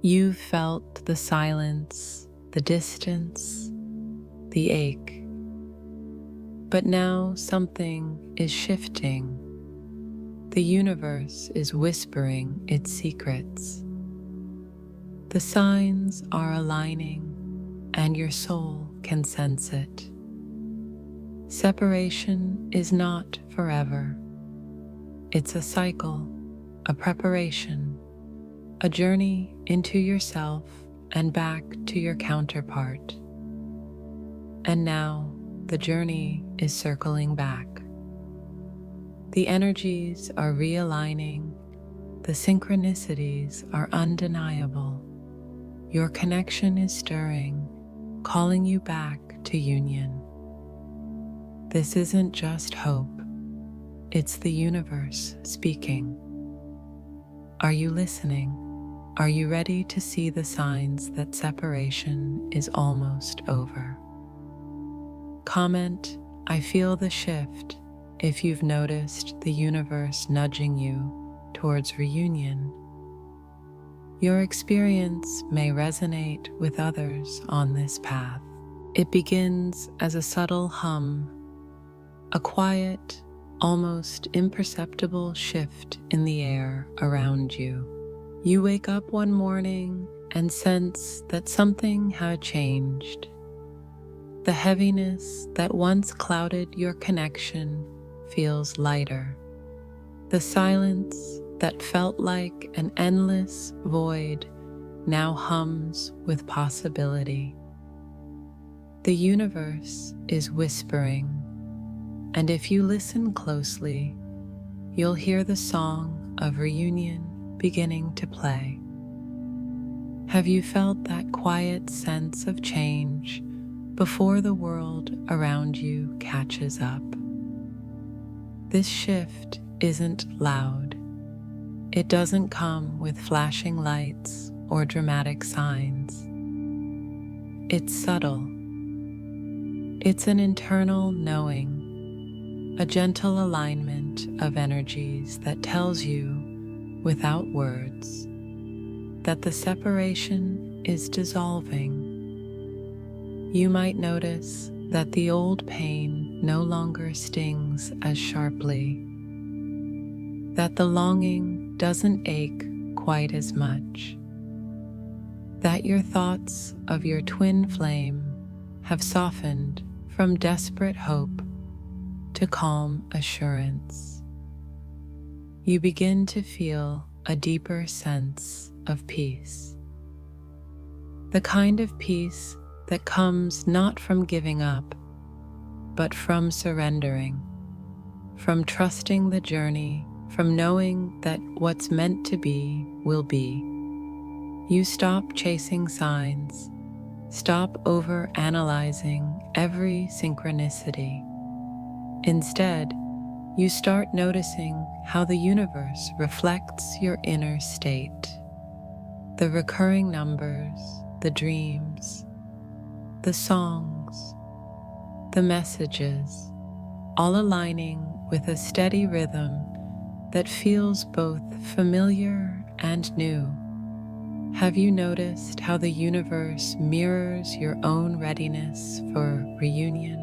You've felt the silence, the distance, the ache. But now something is shifting. The universe is whispering its secrets. The signs are aligning, and your soul can sense it. Separation is not forever. It's a cycle, a preparation, a journey into yourself and back to your counterpart. And now the journey is circling back. The energies are realigning. The synchronicities are undeniable. Your connection is stirring, calling you back to union. This isn't just hope. It's the universe speaking. Are you listening? Are you ready to see the signs that separation is almost over? Comment, "I feel the shift," if you've noticed the universe nudging you towards reunion. Your experience may resonate with others on this path. It begins as a subtle hum, a quiet, almost imperceptible shift in the air around you. You wake up one morning and sense that something had changed. The heaviness that once clouded your connection feels lighter. The silence that felt like an endless void now hums with possibility. The universe is whispering, and if you listen closely, you'll hear the song of reunion beginning to play. Have you felt that quiet sense of change before the world around you catches up? This shift isn't loud. It doesn't come with flashing lights or dramatic signs. It's subtle. It's an internal knowing, a gentle alignment of energies that tells you, without words, that the separation is dissolving. You might notice that the old pain no longer stings as sharply, that the longing doesn't ache quite as much, that your thoughts of your twin flame have softened from desperate hope to calm assurance. You begin to feel a deeper sense of peace, the kind of peace that comes not from giving up, but from surrendering, from trusting the journey, from knowing that what's meant to be will be. You stop chasing signs, stop over-analyzing every synchronicity. Instead, you start noticing how the universe reflects your inner state. The recurring numbers, the dreams, the songs, the messages, all aligning with a steady rhythm that feels both familiar and new. Have you noticed how the universe mirrors your own readiness for reunion?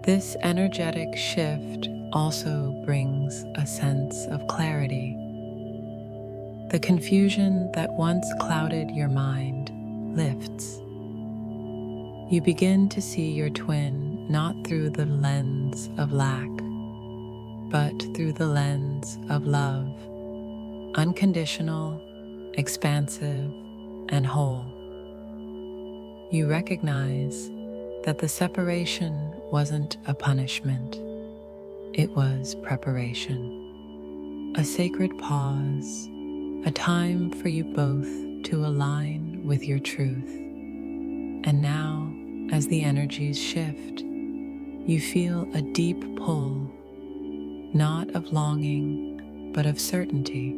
This energetic shift also brings a sense of clarity. The confusion that once clouded your mind lifts. You begin to see your twin not through the lens of lack, but through the lens of love, unconditional, expansive, and whole. You recognize that the separation wasn't a punishment. It was preparation, a sacred pause, a time for you both to align with your truth. And now, as the energies shift, you feel a deep pull, not of longing, but of certainty,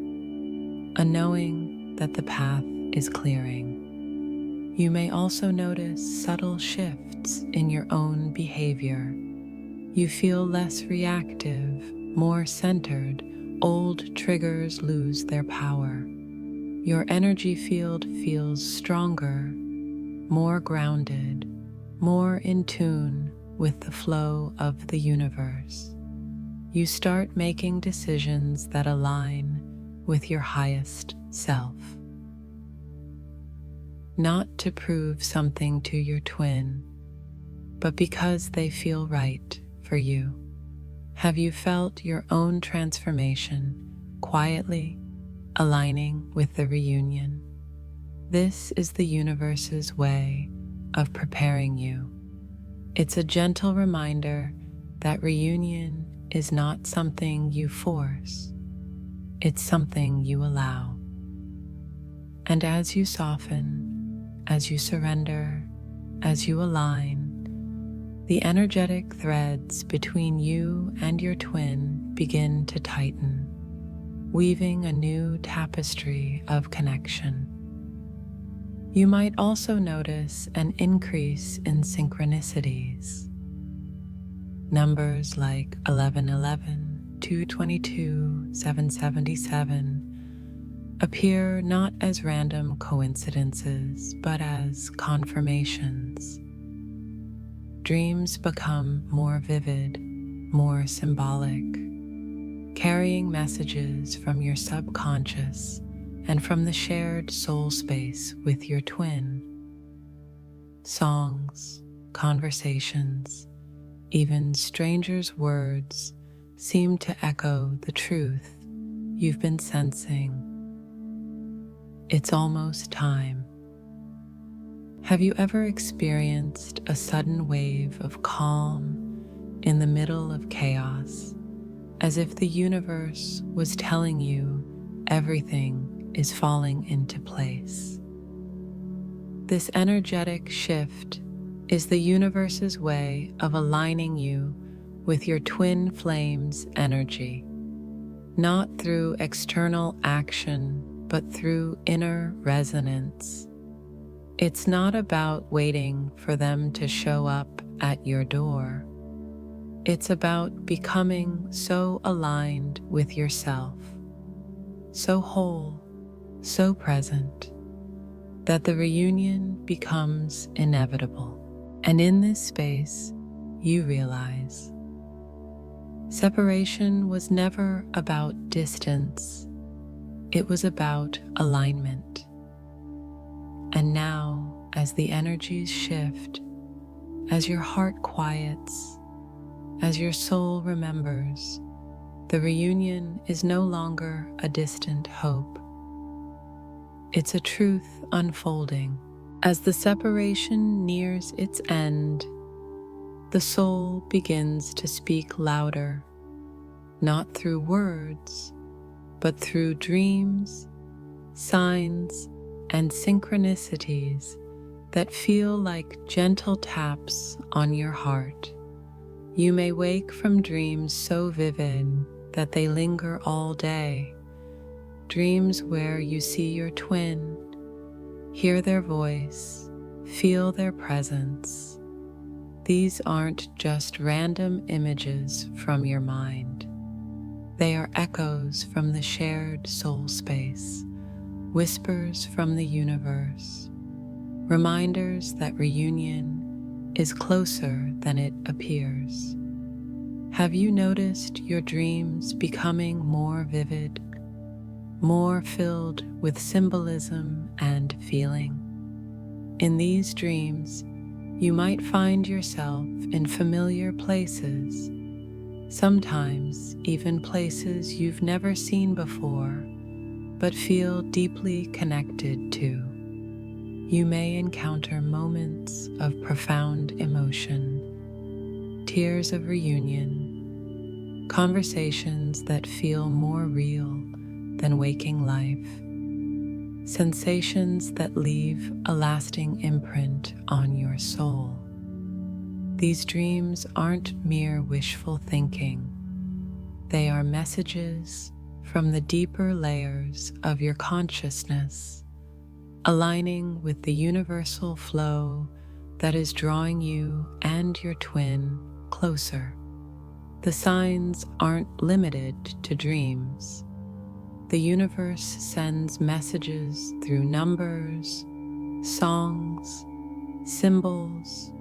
a knowing that the path is clearing. You may also notice subtle shifts in your own behavior. You feel less reactive, more centered. Old triggers lose their power. Your energy field feels stronger, more grounded, more in tune with the flow of the universe. You start making decisions that align with your highest self. Not to prove something to your twin, but because they feel right for you. Have you felt your own transformation quietly aligning with the reunion? This is the universe's way of preparing you. It's a gentle reminder that reunion is not something you force, it's something you allow. And as you soften, as you surrender, as you align, the energetic threads between you and your twin begin to tighten, weaving a new tapestry of connection. You might also notice an increase in synchronicities. Numbers like 1111, 222, 777 appear not as random coincidences, but as confirmations. Dreams become more vivid, more symbolic, carrying messages from your subconscious and from the shared soul space with your twin. Songs, conversations, even strangers' words seem to echo the truth you've been sensing. It's almost time. Have you ever experienced a sudden wave of calm in the middle of chaos, as if the universe was telling you everything is falling into place? This energetic shift is the universe's way of aligning you with your twin flame's energy, not through external action, but through inner resonance. It's not about waiting for them to show up at your door. It's about becoming so aligned with yourself, so whole, so present, that the reunion becomes inevitable. And in this space, you realize separation was never about distance. It was about alignment. And now, as the energies shift, as your heart quiets, as your soul remembers, the reunion is no longer a distant hope. It's a truth unfolding. As the separation nears its end, the soul begins to speak louder, not through words, but through dreams, signs, and synchronicities that feel like gentle taps on your heart. You may wake from dreams so vivid that they linger all day, dreams where you see your twin, hear their voice, feel their presence. These aren't just random images from your mind. They are echoes from the shared soul space, whispers from the universe, reminders that reunion is closer than it appears. Have you noticed your dreams becoming more vivid, more filled with symbolism and feeling? In these dreams, you might find yourself in familiar places, sometimes even places you've never seen before, but feel deeply connected to. You may encounter moments of profound emotion, tears of reunion, conversations that feel more real than waking life, sensations that leave a lasting imprint on your soul. These dreams aren't mere wishful thinking. They are messages from the deeper layers of your consciousness, aligning with the universal flow that is drawing you and your twin closer. The signs aren't limited to dreams. the universe sends messages through numbers, songs, symbols,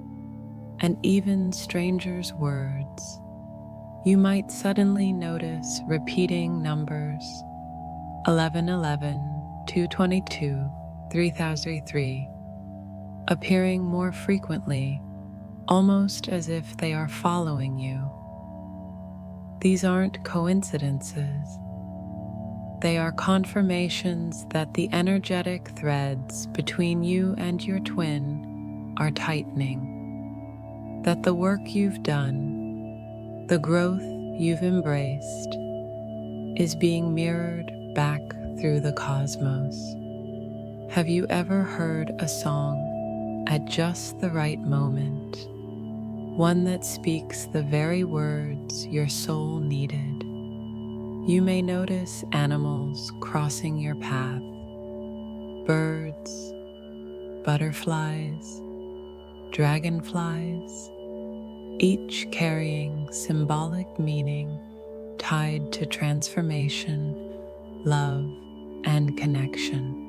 and even strangers' words. You might suddenly notice repeating numbers 1111, 222, 3003 appearing more frequently, almost as if they are following you. These aren't coincidences. They are confirmations that the energetic threads between you and your twin are tightening, that the work you've done, the growth you've embraced, is being mirrored back through the cosmos. Have you ever heard a song at just the right moment, one that speaks the very words your soul needed? You may notice animals crossing your path, birds, butterflies, dragonflies, each carrying symbolic meaning tied to transformation, love, and connection.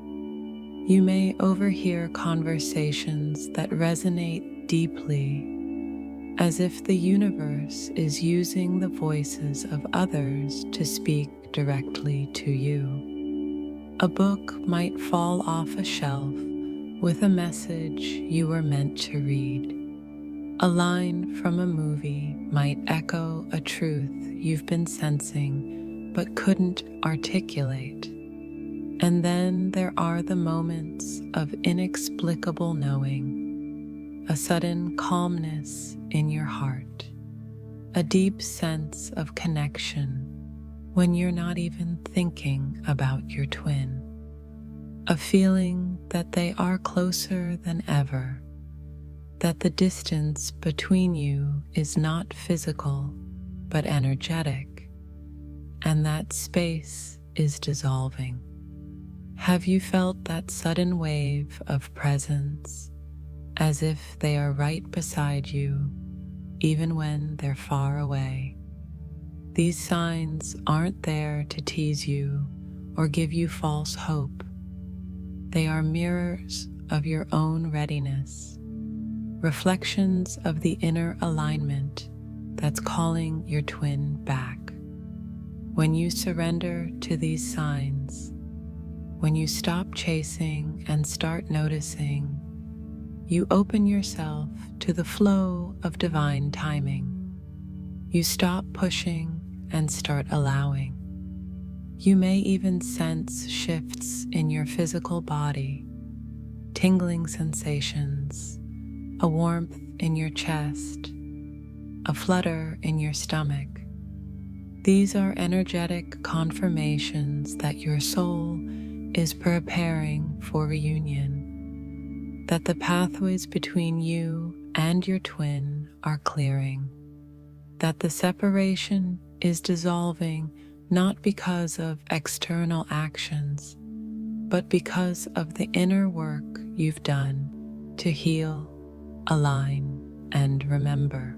You may overhear conversations that resonate deeply, as if the universe is using the voices of others to speak directly to you. A book might fall off a shelf with a message you were meant to read. A line from a movie might echo a truth you've been sensing but couldn't articulate. And then there are the moments of inexplicable knowing, a sudden calmness in your heart, a deep sense of connection when you're not even thinking about your twin, a feeling that they are closer than ever, that the distance between you is not physical but energetic, and that space is dissolving. Have you felt that sudden wave of presence, as if they are right beside you, even when they're far away? These signs aren't there to tease you or give you false hope. They are mirrors of your own readiness, reflections of the inner alignment that's calling your twin back. When you surrender to these signs, when you stop chasing and start noticing, you open yourself to the flow of divine timing. You stop pushing and start allowing. You may even sense shifts in your physical body, tingling sensations, a warmth in your chest, a flutter in your stomach. These are energetic confirmations that your soul is preparing for reunion, that the pathways between you and your twin are clearing, that the separation is dissolving not because of external actions, but because of the inner work you've done to heal, align, and remember.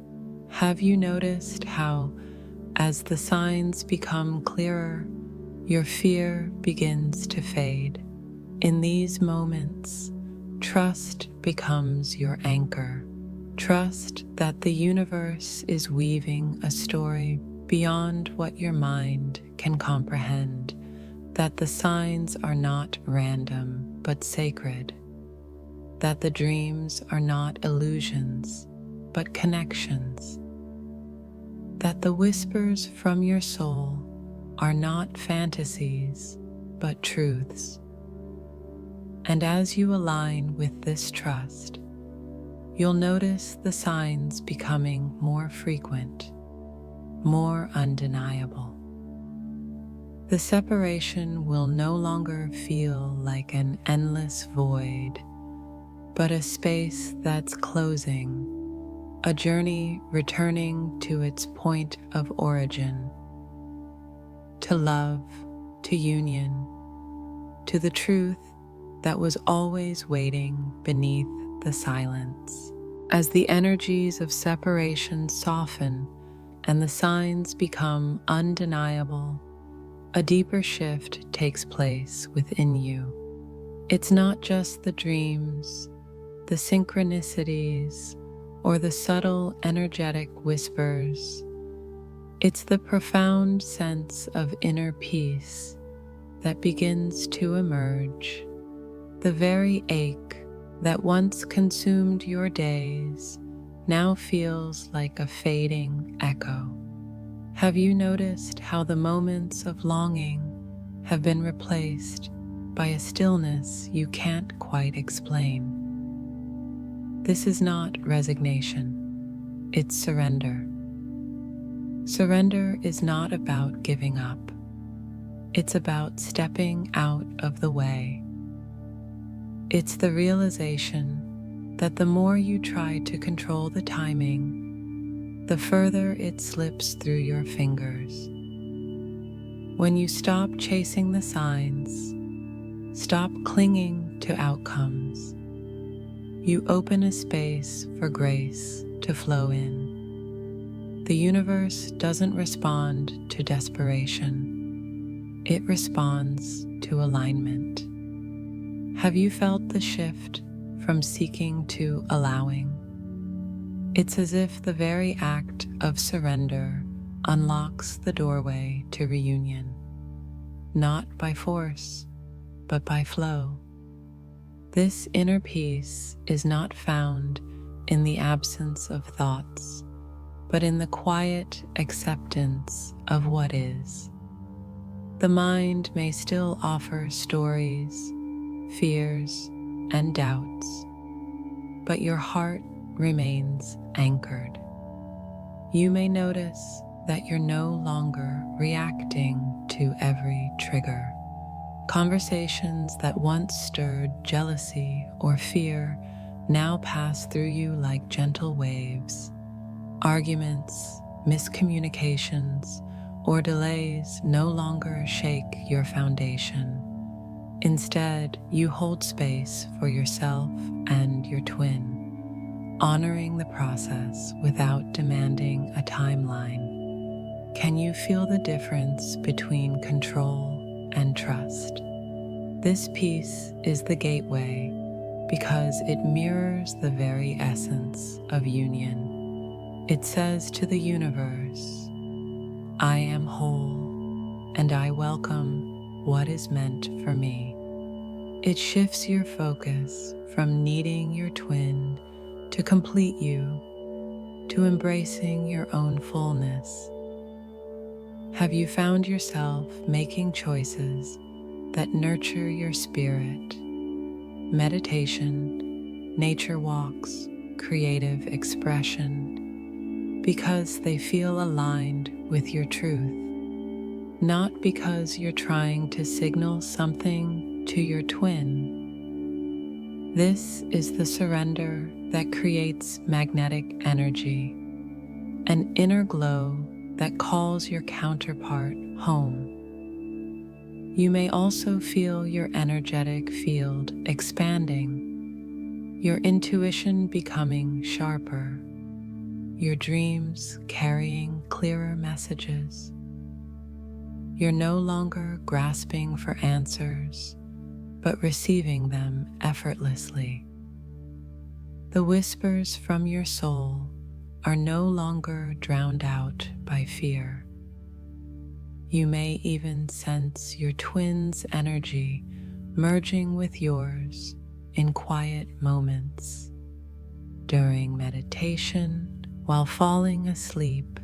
Have you noticed how, as the signs become clearer, your fear begins to fade? In these moments, trust becomes your anchor. Trust that the universe is weaving a story beyond what your mind can comprehend, that the signs are not random but sacred, that the dreams are not illusions but connections, that the whispers from your soul are not fantasies but truths. And as you align with this trust, you'll notice the signs becoming more frequent, more undeniable. The separation will no longer feel like an endless void, but a space that's closing, a journey returning to its point of origin, to love, to union, to the truth that was always waiting beneath the silence. As the energies of separation soften and the signs become undeniable, a deeper shift takes place within you. It's not just the dreams, the synchronicities, or the subtle energetic whispers. It's the profound sense of inner peace that begins to emerge. The very ache that once consumed your days now feels like a fading echo. Have you noticed how the moments of longing have been replaced by a stillness you can't quite explain? This is not resignation, it's surrender. Surrender is not about giving up. It's about stepping out of the way. It's the realization that the more you try to control the timing, the further it slips through your fingers. When you stop chasing the signs, stop clinging to outcomes, you open a space for grace to flow in. The universe doesn't respond to desperation. It responds to alignment. Have you felt the shift from seeking to allowing? It's as if the very act of surrender unlocks the doorway to reunion, not by force, but by flow. This inner peace is not found in the absence of thoughts, but in the quiet acceptance of what is. The mind may still offer stories, fears, and doubts, but your heart remains anchored. You may notice that you're no longer reacting to every trigger. Conversations that once stirred jealousy or fear now pass through you like gentle waves. Arguments, miscommunications, or delays no longer shake your foundation. Instead, you hold space for yourself and your twin, honoring the process without demanding a timeline. Can you feel the difference between control and trust? This peace is the gateway because it mirrors the very essence of union. It says to the universe, I am whole and I welcome what is meant for me. It shifts your focus from needing your twin to complete you, to embracing your own fullness. Have you found yourself making choices that nurture your spirit? Meditation, nature walks, creative expression, because they feel aligned with your truth, not because you're trying to signal something to your twin. This is the surrender that creates magnetic energy, an inner glow that calls your counterpart home. You may also feel your energetic field expanding, your intuition becoming sharper, your dreams carrying clearer messages. You're no longer grasping for answers, but receiving them effortlessly. The whispers from your soul are no longer drowned out by fear. You may even sense your twin's energy merging with yours in quiet moments, during meditation, while falling asleep,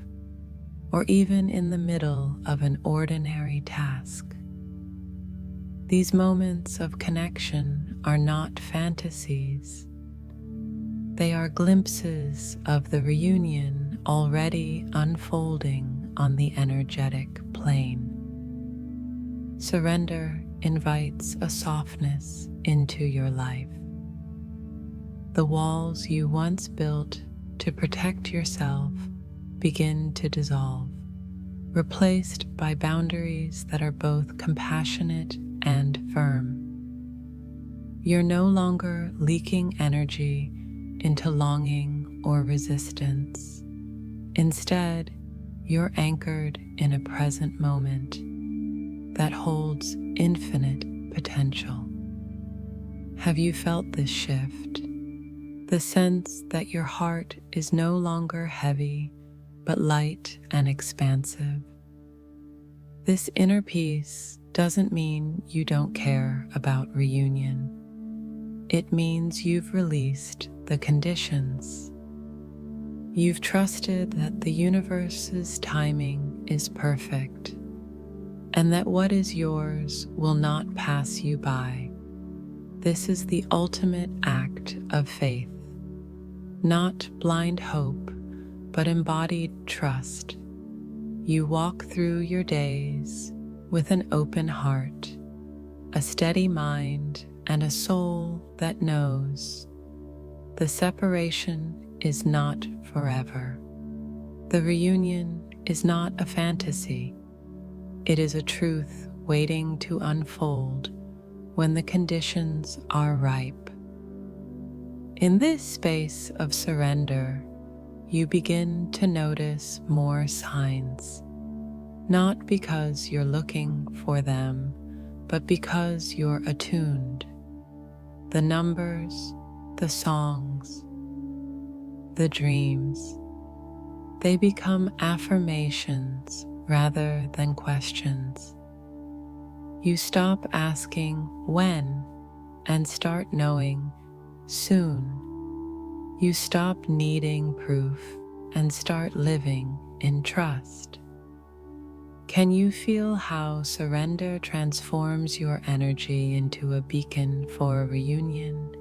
or even in the middle of an ordinary task. These moments of connection are not fantasies. They are glimpses of the reunion already unfolding on the energetic plane. Surrender invites a softness into your life. The walls you once built to protect yourself begin to dissolve, replaced by boundaries that are both compassionate and firm. You're no longer leaking energy into longing or resistance. Instead, you're anchored in a present moment, that holds infinite potential. Have you felt this shift? The sense that your heart is no longer heavy, but light and expansive. This inner peace doesn't mean you don't care about reunion. It means you've released the conditions. You've trusted that the universe's timing is perfect, and that what is yours will not pass you by. This is the ultimate act of faith, not blind hope, but embodied trust. You walk through your days with an open heart, a steady mind, and a soul that knows the separation is not forever. The reunion is not a fantasy. It is a truth waiting to unfold when the conditions are ripe. In this space of surrender, you begin to notice more signs, not because you're looking for them, but because you're attuned. The numbers, the songs, the dreams, they become affirmations rather than questions. You stop asking when and start knowing soon. You stop needing proof and start living in trust. Can you feel how surrender transforms your energy into a beacon for a reunion?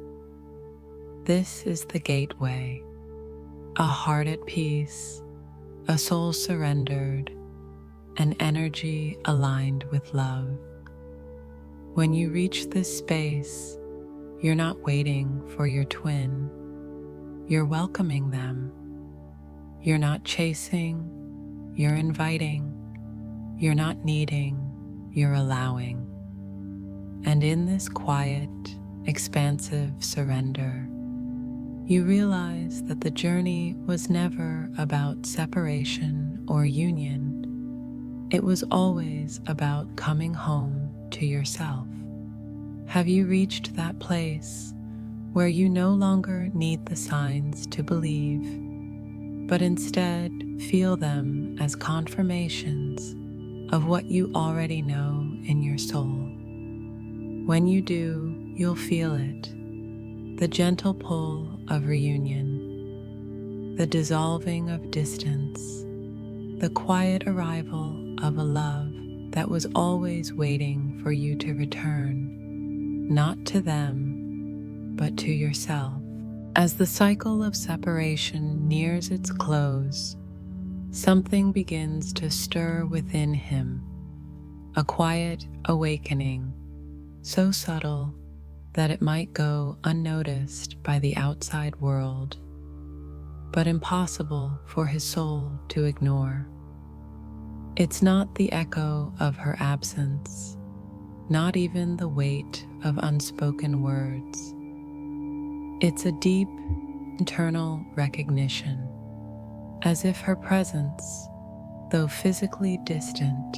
This is the gateway, a heart at peace, a soul surrendered, an energy aligned with love. When you reach this space, you're not waiting for your twin. You're welcoming them. You're not chasing, you're inviting. You're not needing, you're allowing. And in this quiet, expansive surrender, you realize that the journey was never about separation or union. It was always about coming home to yourself. Have you reached that place where you no longer need the signs to believe, but instead feel them as confirmations of what you already know in your soul? When you do, you'll feel it, the gentle pull of reunion, the dissolving of distance, the quiet arrival of a love that was always waiting for you to return, not to them, but to yourself. As the cycle of separation nears its close, something begins to stir within him, a quiet awakening, so subtle that it might go unnoticed by the outside world, but impossible for his soul to ignore. It's not the echo of her absence, not even the weight of unspoken words. It's a deep, internal recognition, as if her presence, though physically distant,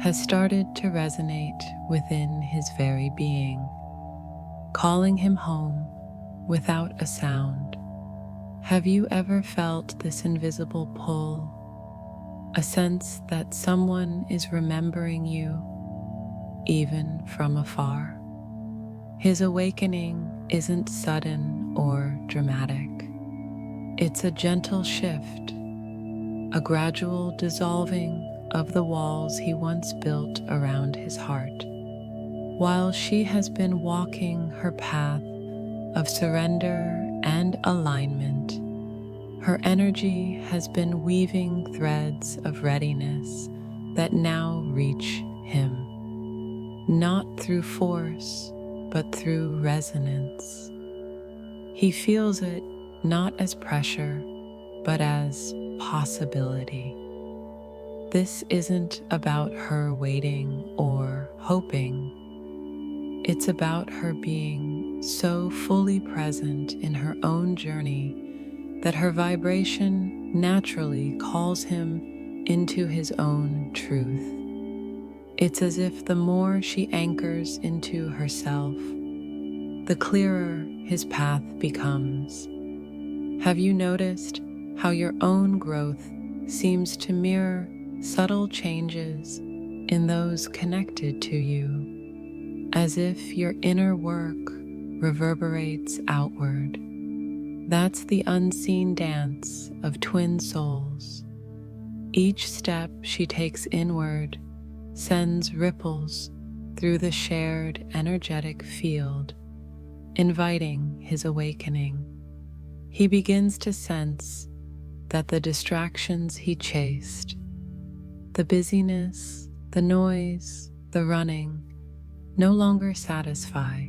has started to resonate within his very being, calling him home without a sound. Have you ever felt this invisible pull, a sense that someone is remembering you, even from afar? His awakening isn't sudden or dramatic. It's a gentle shift, a gradual dissolving of the walls he once built around his heart. While she has been walking her path of surrender and alignment, her energy has been weaving threads of readiness that now reach him, not through force, but through resonance. He feels it not as pressure, but as possibility. This isn't about her waiting or hoping. It's about her being so fully present in her own journey that her vibration naturally calls him into his own truth. It's as if the more she anchors into herself, the clearer his path becomes. Have you noticed how your own growth seems to mirror subtle changes in those connected to you, as if your inner work reverberates outward? That's the unseen dance of twin souls. Each step she takes inward sends ripples through the shared energetic field, inviting his awakening. He begins to sense that the distractions he chased, the busyness, the noise, the running, no longer satisfy.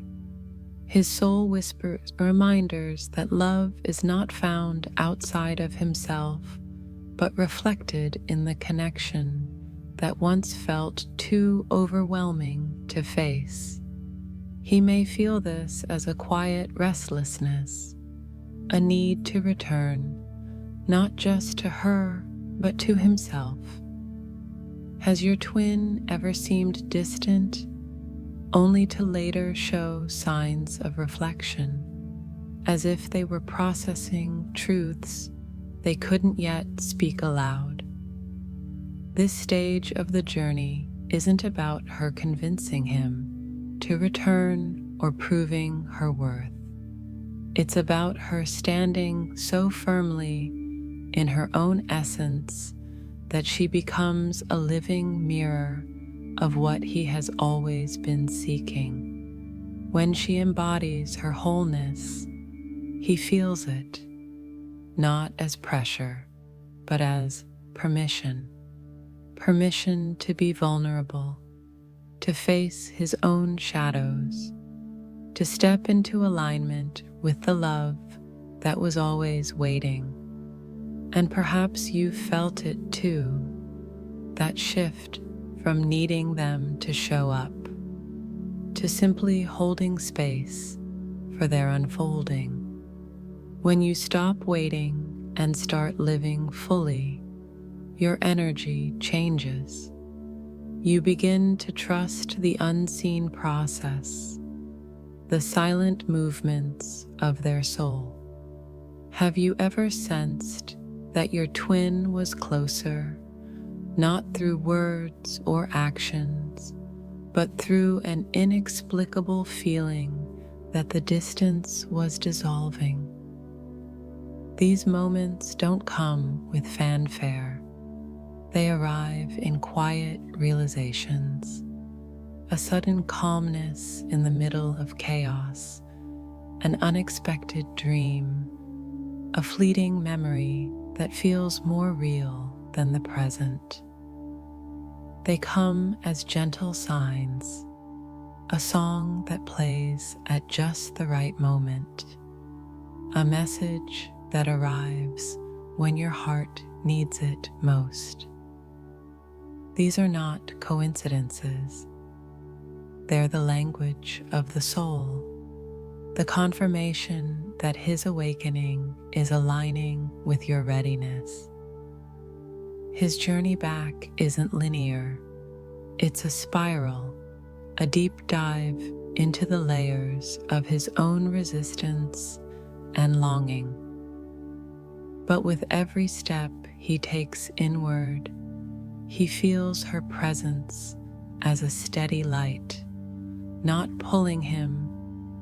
His soul whispers reminders that love is not found outside of himself, but reflected in the connection that once felt too overwhelming to face. He may feel this as a quiet restlessness, a need to return, not just to her, but to himself. Has your twin ever seemed distant, only to later show signs of reflection, as if they were processing truths they couldn't yet speak aloud? This stage of the journey isn't about her convincing him to return or proving her worth. It's about her standing so firmly in her own essence that she becomes a living mirror of what he has always been seeking. When she embodies her wholeness, he feels it, not as pressure, but as permission. Permission to be vulnerable, to face his own shadows, to step into alignment with the love that was always waiting. And perhaps you felt it too, that shift from needing them to show up, to simply holding space for their unfolding. When you stop waiting and start living fully, your energy changes. You begin to trust the unseen process, the silent movements of their soul. Have you ever sensed that your twin was closer, not through words or actions, but through an inexplicable feeling that the distance was dissolving? These moments don't come with fanfare. They arrive in quiet realizations, a sudden calmness in the middle of chaos, an unexpected dream, a fleeting memory that feels more real than the present. They come as gentle signs, a song that plays at just the right moment, a message that arrives when your heart needs it most. These are not coincidences. They're the language of the soul, the confirmation that his awakening is aligning with your readiness. His journey back isn't linear. It's a spiral, a deep dive into the layers of his own resistance and longing. But with every step he takes inward, he feels her presence as a steady light, not pulling him,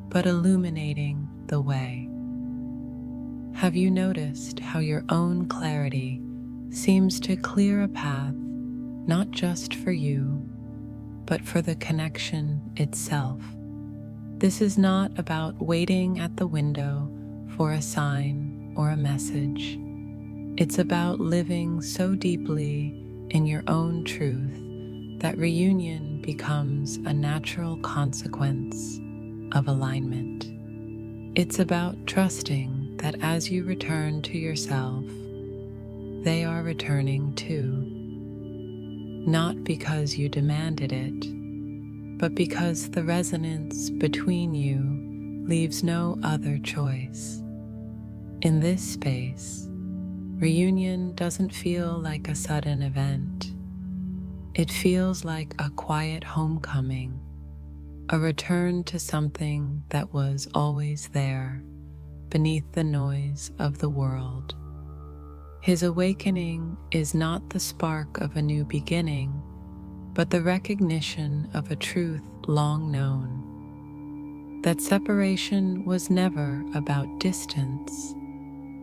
but illuminating the way. Have you noticed how your own clarity seems to clear a path, not just for you, but for the connection itself? This is not about waiting at the window for a sign or a message. It's about living so deeply in your own truth that reunion becomes a natural consequence of alignment. It's about trusting that as you return to yourself, they are returning too. Not because you demanded it, but because the resonance between you leaves no other choice. In this space, reunion doesn't feel like a sudden event. It feels like a quiet homecoming, a return to something that was always there beneath the noise of the world. His awakening is not the spark of a new beginning, but the recognition of a truth long known, that separation was never about distance,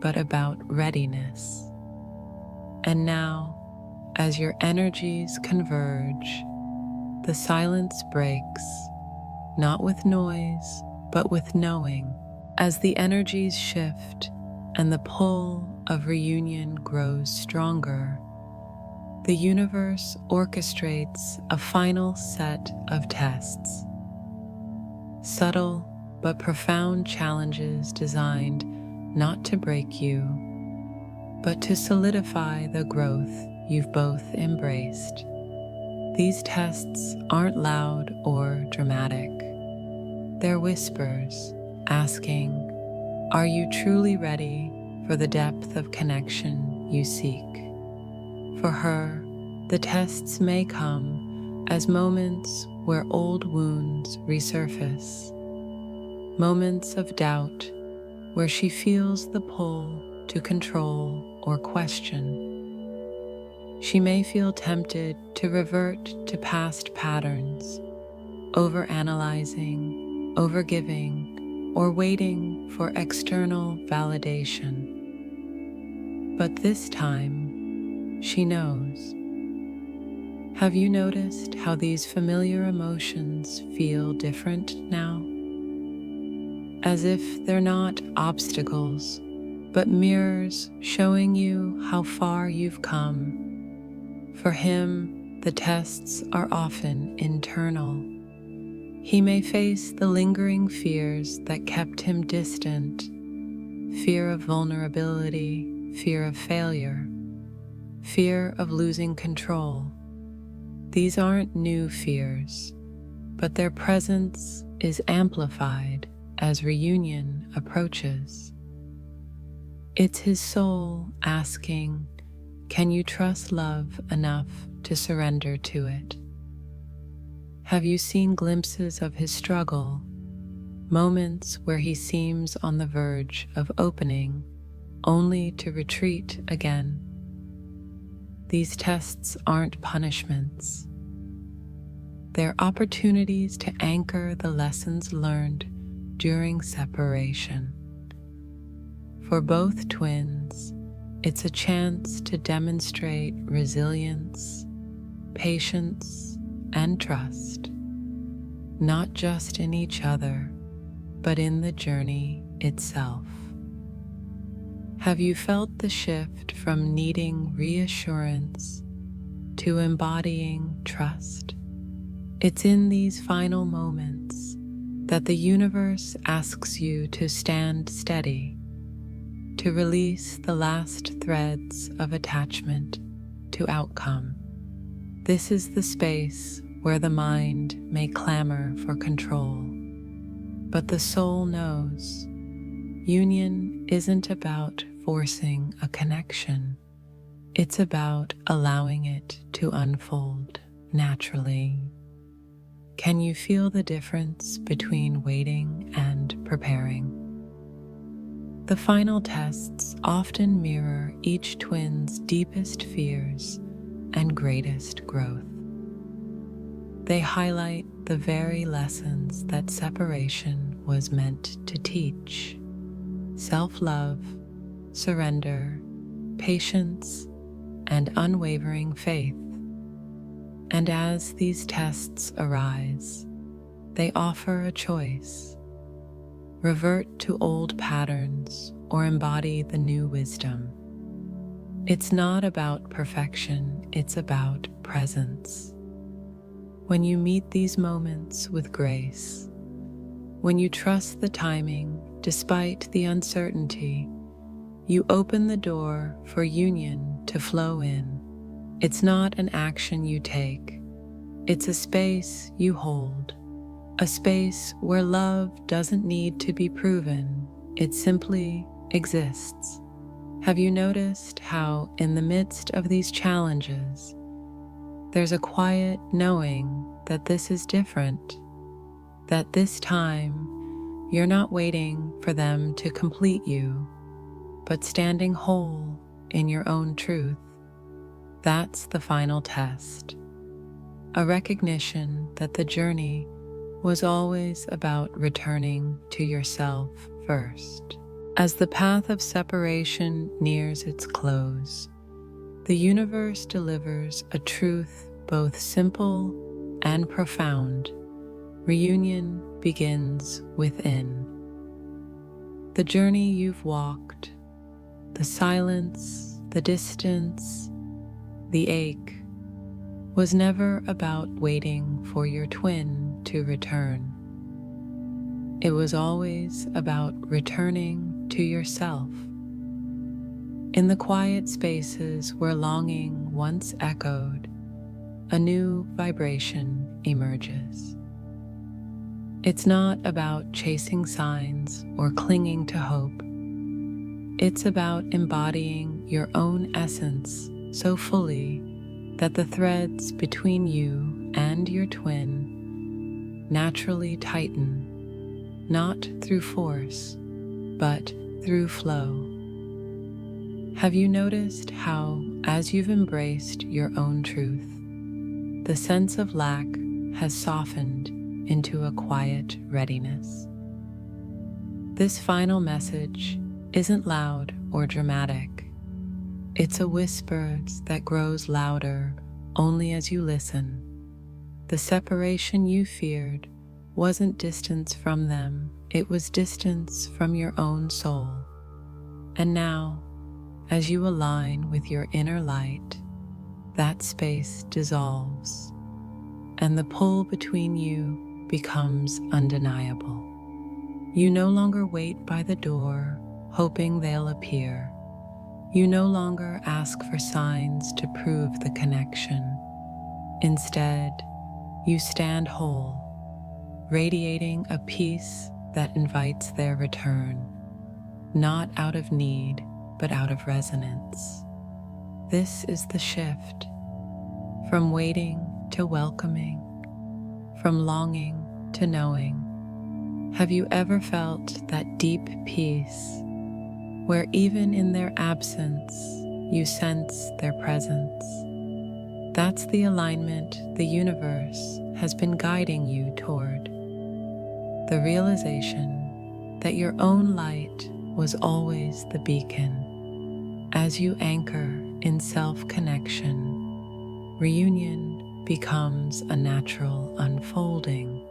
but about readiness. And now, as your energies converge, the silence breaks, not with noise, but with knowing. As the energies shift and the pull of reunion grows stronger, the universe orchestrates a final set of tests. Subtle but profound challenges designed not to break you, but to solidify the growth you've both embraced. These tests aren't loud or dramatic. They're whispers asking, are you truly ready for the depth of connection you seek? For her, the tests may come as moments where old wounds resurface, moments of doubt where she feels the pull to control or question. She may feel tempted to revert to past patterns, overanalyzing, overgiving, or waiting for external validation. But this time, she knows. Have you noticed how these familiar emotions feel different now? As if they're not obstacles, but mirrors showing you how far you've come. For him, the tests are often internal. He may face the lingering fears that kept him distant, fear of vulnerability, fear of failure, fear of losing control. These aren't new fears, but their presence is amplified as reunion approaches. It's his soul asking, can you trust love enough to surrender to it? Have you seen glimpses of his struggle, moments where he seems on the verge of opening, only to retreat again? These tests aren't punishments. They're opportunities to anchor the lessons learned during separation. For both twins, it's a chance to demonstrate resilience, patience, and trust, not just in each other, but in the journey itself. Have you felt the shift from needing reassurance to embodying trust? It's in these final moments that the universe asks you to stand steady, to release the last threads of attachment to outcome. This is the space where the mind may clamor for control, but the soul knows union isn't about forcing a connection. It's about allowing it to unfold naturally. Can you feel the difference between waiting and preparing? The final tests often mirror each twin's deepest fears and greatest growth. They highlight the very lessons that separation was meant to teach: self-love, surrender, patience, and unwavering faith. And as these tests arise, they offer a choice: revert to old patterns or embody the new wisdom. It's not about perfection, it's about presence. When you meet these moments with grace, when you trust the timing despite the uncertainty, you open the door for union to flow in. It's not an action you take, it's a space you hold, a space where love doesn't need to be proven, it simply exists. Have you noticed how, in the midst of these challenges, There's a quiet knowing that this is different, that this time you're not waiting for them to complete you, but standing whole in your own truth. That's the final test. A recognition that the journey was always about returning to yourself first. As the path of separation nears its close, the universe delivers a truth both simple and profound. Reunion begins within. The journey you've walked, the silence, the distance, the ache, was never about waiting for your twin to return. It was always about returning to yourself. In the quiet spaces where longing once echoed, a new vibration emerges. It's not about chasing signs or clinging to hope. It's about embodying your own essence so fully that the threads between you and your twin naturally tighten, not through force, but through flow. Have you noticed how, as you've embraced your own truth, the sense of lack has softened into a quiet readiness? This final message isn't loud or dramatic. It's a whisper that grows louder only as you listen. The separation you feared wasn't distance from them, it was distance from your own soul. And now, as you align with your inner light, that space dissolves, and the pull between you becomes undeniable. You no longer wait by the door, hoping they'll appear. You no longer ask for signs to prove the connection. Instead, you stand whole, radiating a peace that invites their return, not out of need, but out of resonance. This is the shift, from waiting to welcoming, from longing to knowing. Have you ever felt that deep peace where even in their absence, you sense their presence? That's the alignment the universe has been guiding you toward. The realization that your own light was always the beacon. As you anchor in self-connection, reunion becomes a natural unfolding.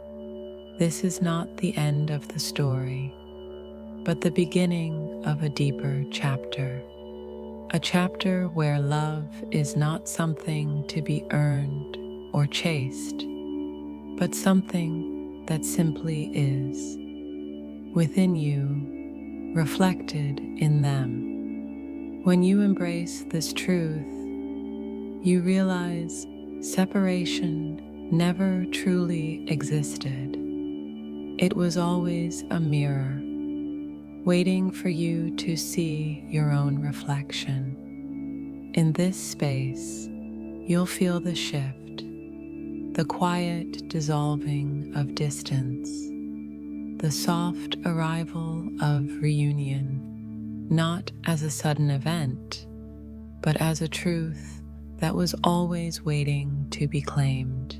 This is not the end of the story, but the beginning of a deeper chapter. A chapter where love is not something to be earned or chased, but something that simply is, within you, reflected in them. When you embrace this truth, you realize separation never truly existed. It was always a mirror, waiting for you to see your own reflection. In this space, you'll feel the shift, the quiet dissolving of distance, the soft arrival of reunion, not as a sudden event, but as a truth that was always waiting to be claimed.